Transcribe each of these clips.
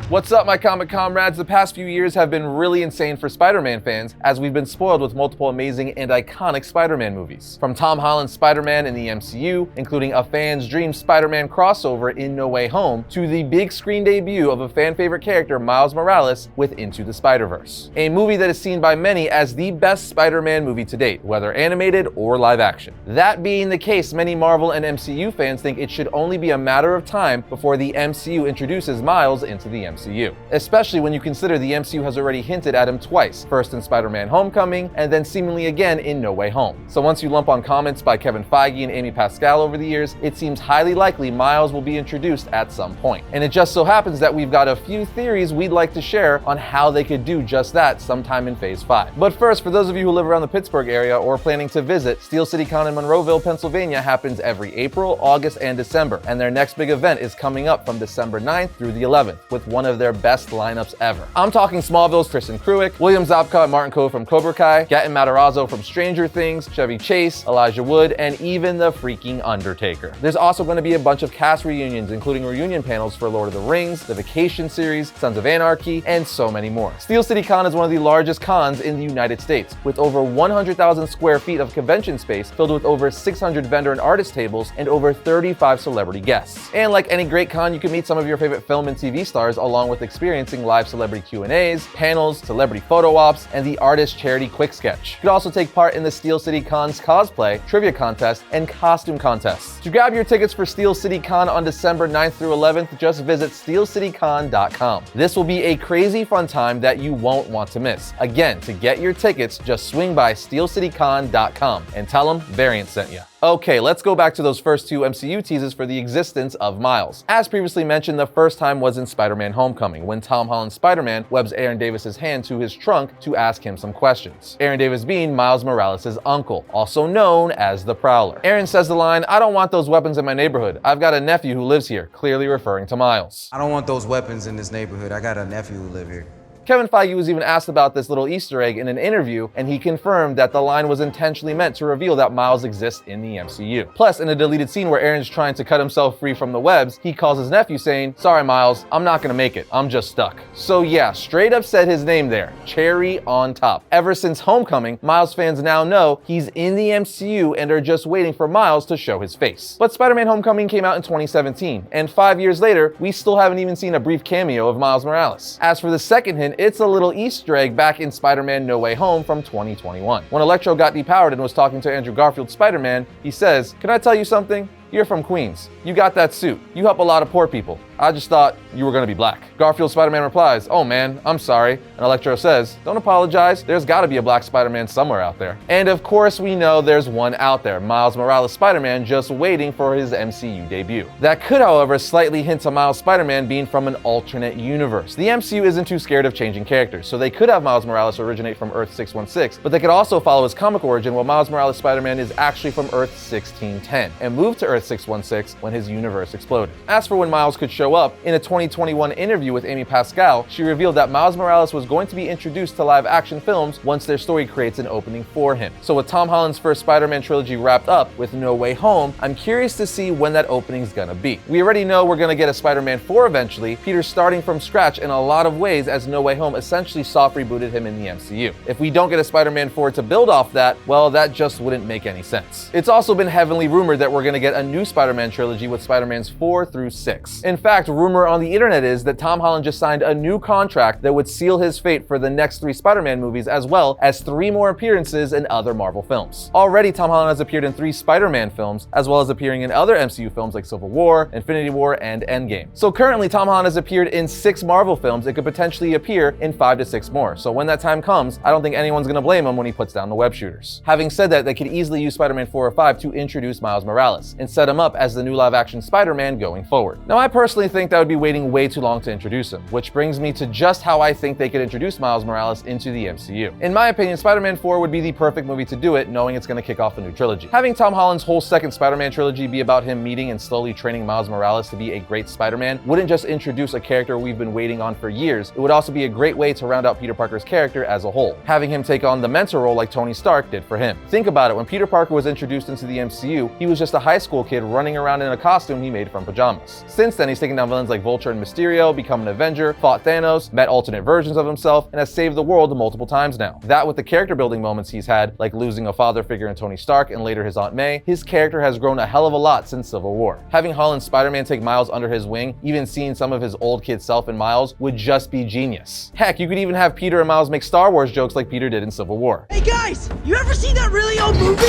What's up, my comic comrades? The past few years have been really insane for Spider-Man fans, as we've been spoiled with multiple amazing and iconic Spider-Man movies. From Tom Holland's Spider-Man in the MCU, including a fan's dream Spider-Man crossover in No Way Home, to the big screen debut of a fan-favorite character, Miles Morales, with Into the Spider-Verse. A movie that is seen by many as the best Spider-Man movie to date, whether animated or live action. That being the case, many Marvel and MCU fans think it should only be a matter of time before the MCU introduces Miles into the MCU. Especially when you consider the MCU has already hinted at him twice, first in Spider-Man Homecoming, and then seemingly again in No Way Home. So once you lump on comments by Kevin Feige and Amy Pascal over the years, it seems highly likely Miles will be introduced at some point. And it just so happens that we've got a few theories we'd like to share on how they could do just that sometime in Phase 5. But first, for those of you who live around the Pittsburgh area or planning to visit, Steel City Con in Monroeville, Pennsylvania happens every April, August, and December, and their next big event is coming up from December 9th through the 11th, with one of their best lineups ever. I'm talking Smallville's Tristan Cruick, William Zabka and Martin Kove from Cobra Kai, Gaten Matarazzo from Stranger Things, Chevy Chase, Elijah Wood, and even the freaking Undertaker. There's also going to be a bunch of cast reunions, including reunion panels for Lord of the Rings, the Vacation series, Sons of Anarchy, and so many more. Steel City Con is one of the largest cons in the United States, with over 100,000 square feet of convention space filled with over 600 vendor and artist tables and over 35 celebrity guests. And like any great con, you can meet some of your favorite film and TV stars along with experiencing live celebrity Q&As, panels, celebrity photo ops, and the artist charity quick sketch. You could also take part in the Steel City Con's cosplay, trivia contest, and costume contests. To grab your tickets for Steel City Con on December 9th through 11th, just visit steelcitycon.com. This will be a crazy fun time that you won't want to miss. Again, to get your tickets, just swing by steelcitycon.com and tell them Variant sent you. Okay, let's go back to those first two MCU teases for the existence of Miles. As previously mentioned, the first time was in Spider-Man Homecoming, when Tom Holland's Spider-Man webs Aaron Davis' hand to his trunk to ask him some questions. Aaron Davis being Miles Morales' uncle, also known as the Prowler. Aaron says the line, "I don't want those weapons in my neighborhood. I've got a nephew who lives here," clearly referring to Miles. I don't want those weapons in this neighborhood. I got a nephew who live here. Kevin Feige was even asked about this little Easter egg in an interview, and he confirmed that the line was intentionally meant to reveal that Miles exists in the MCU. Plus, in a deleted scene where Aaron's trying to cut himself free from the webs, he calls his nephew saying, "Sorry Miles, I'm not gonna make it, I'm just stuck." So yeah, straight up said his name there, cherry on top. Ever since Homecoming, Miles fans now know he's in the MCU and are just waiting for Miles to show his face. But Spider-Man Homecoming came out in 2017, and 5 years later, we still haven't even seen a brief cameo of Miles Morales. As for the second hint, it's a little Easter egg back in Spider-Man No Way Home from 2021. When Electro got depowered and was talking to Andrew Garfield's Spider-Man, he says, "Can I tell you something? You're from Queens. You got that suit. You help a lot of poor people. I just thought you were gonna be black." Garfield's Spider-Man replies, "Oh man, I'm sorry." And Electro says, "Don't apologize. There's gotta be a black Spider-Man somewhere out there." And of course we know there's one out there, Miles Morales Spider-Man, just waiting for his MCU debut. That could, however, slightly hint to Miles Spider-Man being from an alternate universe. The MCU isn't too scared of changing characters, so they could have Miles Morales originate from Earth 616, but they could also follow his comic origin while Miles Morales Spider-Man is actually from Earth 1610, and move to Earth 616 when his universe exploded. As for when Miles could show up, in a 2021 interview with Amy Pascal, she revealed that Miles Morales was going to be introduced to live action films once their story creates an opening for him. So with Tom Holland's first Spider-Man trilogy wrapped up with No Way Home, I'm curious to see when that opening's gonna be. We already know we're gonna get a Spider-Man 4 eventually, Peter starting from scratch in a lot of ways, as No Way Home essentially soft rebooted him in the MCU. If we don't get a Spider-Man 4 to build off that, well, that just wouldn't make any sense. It's also been heavily rumored that we're gonna get a new Spider-Man trilogy with Spider-Mans 4 through 6. In fact, rumor on the internet is that Tom Holland just signed a new contract that would seal his fate for the next 3 Spider-Man movies, as well as 3 more appearances in other Marvel films. Already, Tom Holland has appeared in 3 Spider-Man films, as well as appearing in other MCU films like Civil War, Infinity War, and Endgame. So currently, Tom Holland has appeared in 6 Marvel films and could potentially appear in 5 to 6 more. So when that time comes, I don't think anyone's gonna blame him when he puts down the web shooters. Having said that, they could easily use Spider-Man 4 or 5 to introduce Miles Morales and set him up as the new live-action Spider-Man going forward. Now, I personally think that would be waiting way too long to introduce him, which brings me to just how I think they could introduce Miles Morales into the MCU. In my opinion, Spider-Man 4 would be the perfect movie to do it, knowing it's going to kick off a new trilogy. Having Tom Holland's whole second Spider-Man trilogy be about him meeting and slowly training Miles Morales to be a great Spider-Man wouldn't just introduce a character we've been waiting on for years, it would also be a great way to round out Peter Parker's character as a whole, having him take on the mentor role like Tony Stark did for him. Think about it, when Peter Parker was introduced into the MCU, he was just a high school kid running around in a costume he made from pajamas. Since then, he's taken down villains like Vulture turned Mysterio, become an Avenger, fought Thanos, met alternate versions of himself, and has saved the world multiple times now. That with the character building moments he's had, like losing a father figure in Tony Stark and later his Aunt May, his character has grown a hell of a lot since Civil War. Having Holland's Spider-Man take Miles under his wing, even seeing some of his old kid self in Miles, would just be genius. Heck, you could even have Peter and Miles make Star Wars jokes like Peter did in Civil War. Hey guys, you ever seen that really old movie,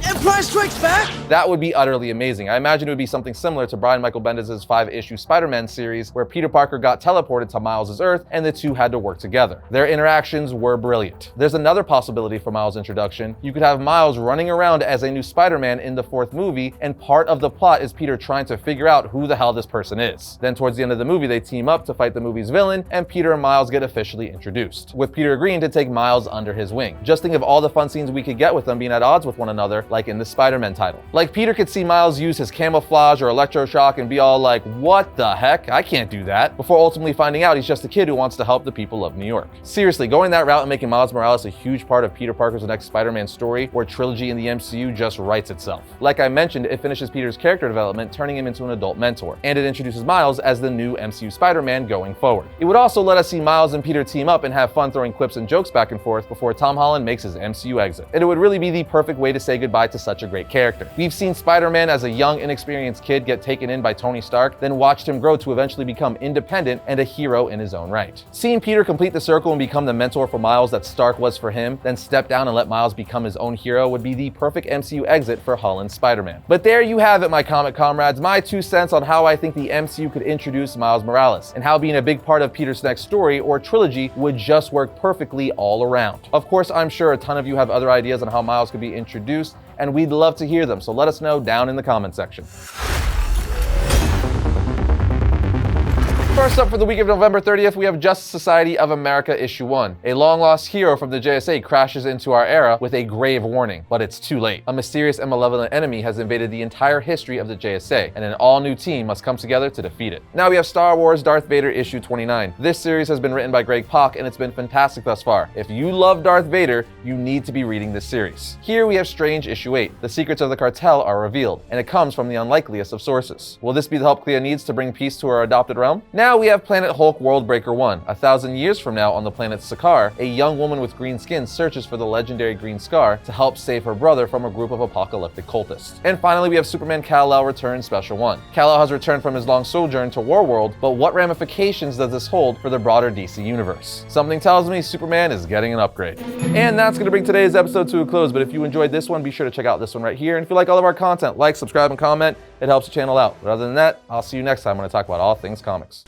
Empire Strikes Back? That would be utterly amazing. I imagine it would be something similar to Brian Michael Bendis' 5-issue Spider-Man series, where Peter Parker got teleported to Miles' Earth and the two had to work together. Their interactions were brilliant. There's another possibility for Miles' introduction. You could have Miles running around as a new Spider-Man in the 4th movie, and part of the plot is Peter trying to figure out who the hell this person is. Then towards the end of the movie, they team up to fight the movie's villain, and Peter and Miles get officially introduced, with Peter agreeing to take Miles under his wing. Just think of all the fun scenes we could get with them being at odds with one another, like in the Spider-Man title. Like Peter could see Miles use his camouflage or electroshock and be all like, what the heck? I can't do that, before ultimately finding out he's just a kid who wants to help the people of New York. Seriously, going that route and making Miles Morales a huge part of Peter Parker's next Spider-Man story or trilogy in the MCU just writes itself. Like I mentioned, it finishes Peter's character development, turning him into an adult mentor, and it introduces Miles as the new MCU Spider-Man going forward. It would also let us see Miles and Peter team up and have fun throwing quips and jokes back and forth before Tom Holland makes his MCU exit. And it would really be the perfect way to say goodbye to such a great character. We've seen Spider-Man as a young, inexperienced kid get taken in by Tony Stark, then watched him grow to eventually become independent and a hero in his own right. Seeing Peter complete the circle and become the mentor for Miles that Stark was for him, then step down and let Miles become his own hero would be the perfect MCU exit for Holland's Spider-Man. But there you have it, my comic comrades, my 2 cents on how I think the MCU could introduce Miles Morales, and how being a big part of Peter's next story or trilogy would just work perfectly all around. Of course, I'm sure a ton of you have other ideas on how Miles could be introduced, and we'd love to hear them, so let us know down in the comment section. First up for the week of November 30th, we have Justice Society of America issue 1. A long-lost hero from the JSA crashes into our era with a grave warning, but it's too late. A mysterious and malevolent enemy has invaded the entire history of the JSA, and an all-new team must come together to defeat it. Now we have Star Wars Darth Vader issue 29. This series has been written by Greg Pak, and it's been fantastic thus far. If you love Darth Vader, you need to be reading this series. Here we have Strange issue 8. The secrets of the cartel are revealed, and it comes from the unlikeliest of sources. Will this be the help Clea needs to bring peace to her adopted realm? Now we have Planet Hulk Worldbreaker 1. 1,000 years from now on the planet Sakaar, a young woman with green skin searches for the legendary Green Scar to help save her brother from a group of apocalyptic cultists. And finally, we have Superman Kal-El Return Special 1. Kal-El has returned from his long sojourn to Warworld, but what ramifications does this hold for the broader DC universe? Something tells me Superman is getting an upgrade. And that's going to bring today's episode to a close, but if you enjoyed this one, be sure to check out this one right here. And if you like all of our content, like, subscribe, and comment. It helps the channel out. But other than that, I'll see you next time when I talk about all things comics.